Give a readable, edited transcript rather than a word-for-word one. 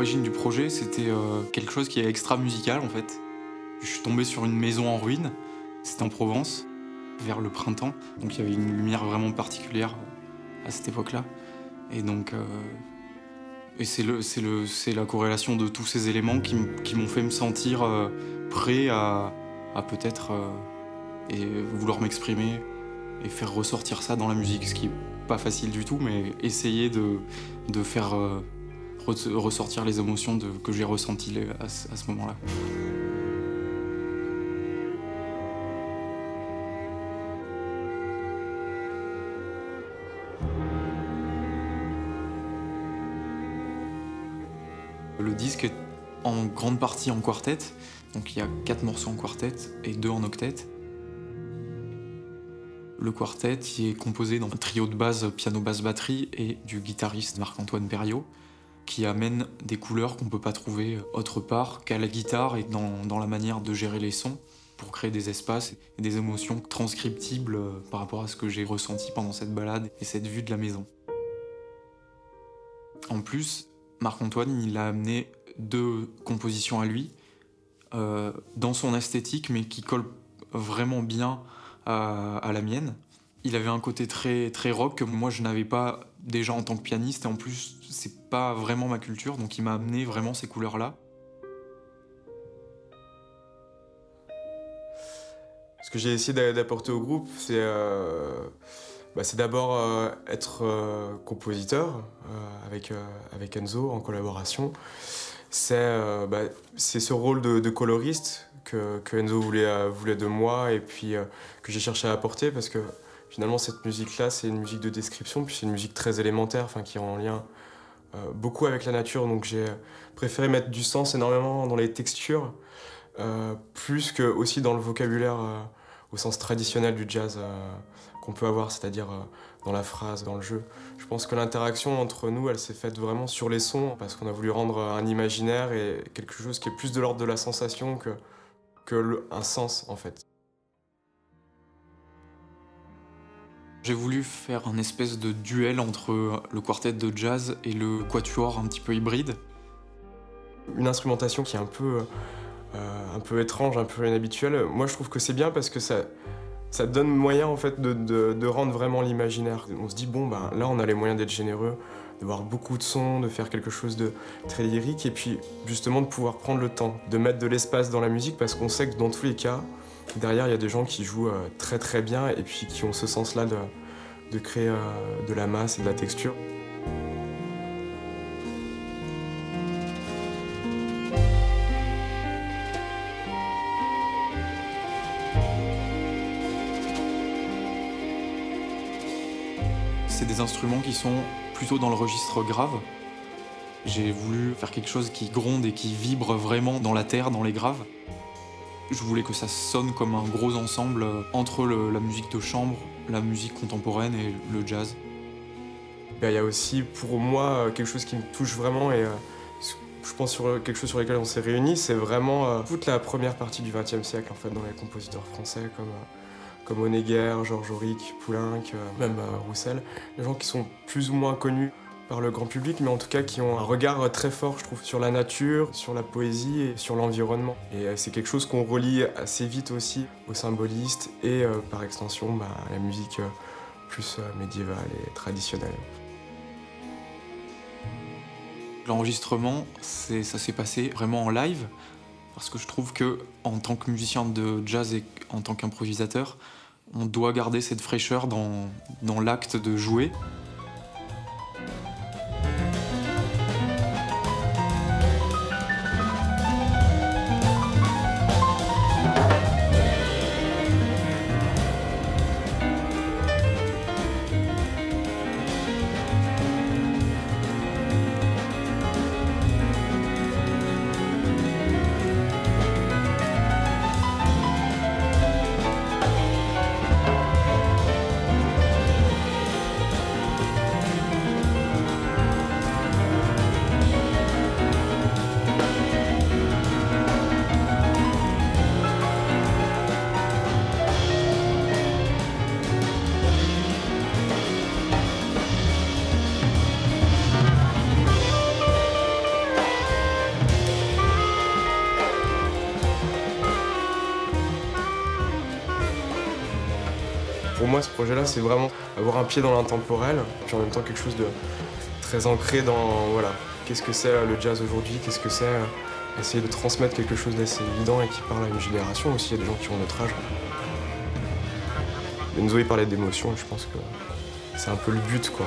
l'origine du projet, c'était quelque chose qui est extra musical en fait. Je suis tombé sur une maison en ruine, c'était en Provence, vers le printemps, donc il y avait une lumière vraiment particulière à cette époque-là. Et donc, c'est la corrélation de tous ces éléments qui m'ont fait me sentir prêt à peut-être vouloir m'exprimer et faire ressortir ça dans la musique, ce qui n'est pas facile du tout, mais essayer de faire ressortir les émotions que j'ai ressenties à ce moment-là. Le disque est en grande partie en quartet, donc il y a 4 morceaux en quartet et 2 en octet. Le quartet il est composé d'un trio de base piano, basse, batterie et du guitariste Marc-Antoine Perriot qui amène des couleurs qu'on ne peut pas trouver autre part qu'à la guitare et dans la manière de gérer les sons pour créer des espaces et des émotions transcriptibles par rapport à ce que j'ai ressenti pendant cette balade et cette vue de la maison. En plus, Marc-Antoine, il a amené 2 compositions à lui, dans son esthétique, mais qui collent vraiment bien à la mienne. Il avait un côté très, très rock que moi je n'avais pas déjà en tant que pianiste, et en plus, c'est pas vraiment ma culture, donc il m'a amené vraiment ces couleurs-là. Ce que j'ai essayé d'apporter au groupe, c'est d'abord être compositeur avec Enzo en collaboration. C'est ce rôle de coloriste que Enzo voulait de moi et puis que j'ai cherché à apporter parce que finalement cette musique-là c'est une musique de description puis c'est une musique très élémentaire qui est en lien beaucoup avec la nature, donc j'ai préféré mettre du sens énormément dans les textures plus que aussi dans le vocabulaire au sens traditionnel du jazz qu'on peut avoir, c'est-à-dire dans la phrase, dans le jeu. Je pense que l'interaction entre nous, elle s'est faite vraiment sur les sons, parce qu'on a voulu rendre un imaginaire et quelque chose qui est plus de l'ordre de la sensation un sens, en fait. J'ai voulu faire un espèce de duel entre le quartet de jazz et le quatuor un petit peu hybride. Une instrumentation qui est un peu étrange, un peu inhabituelle. Moi, je trouve que c'est bien parce que ça donne moyen en fait de rendre vraiment l'imaginaire. On se dit bon là on a les moyens d'être généreux, d'avoir beaucoup de sons, de faire quelque chose de très lyrique et puis justement de pouvoir prendre le temps, de mettre de l'espace dans la musique parce qu'on sait que dans tous les cas, derrière il y a des gens qui jouent très très bien et puis qui ont ce sens-là de créer de la masse et de la texture. C'est des instruments qui sont plutôt dans le registre grave. J'ai voulu faire quelque chose qui gronde et qui vibre vraiment dans la terre, dans les graves. Je voulais que ça sonne comme un gros ensemble entre la musique de chambre, la musique contemporaine et le jazz. Il y a aussi pour moi quelque chose qui me touche vraiment et je pense sur quelque chose sur lequel on s'est réunis, c'est vraiment toute la première partie du XXe siècle en fait, dans les compositeurs français comme Honegger, Georges Auric, Poulenc, même Roussel, des gens qui sont plus ou moins connus par le grand public, mais en tout cas qui ont un regard très fort, je trouve, sur la nature, sur la poésie et sur l'environnement. Et c'est quelque chose qu'on relie assez vite aussi aux symbolistes et par extension à la musique plus médiévale et traditionnelle. L'enregistrement, ça s'est passé vraiment en live, parce que je trouve que en tant que musicien de jazz et en tant qu'improvisateur, on doit garder cette fraîcheur dans l'acte de jouer. Pour moi, ce projet-là, c'est vraiment avoir un pied dans l'intemporel, puis en même temps quelque chose de très ancré dans, voilà, qu'est-ce que c'est le jazz aujourd'hui, qu'est-ce que c'est essayer de transmettre quelque chose d'assez évident et qui parle à une génération aussi, il y a des gens qui ont notre âge. Enzo, il parlait d'émotion, je pense que c'est un peu le but, quoi.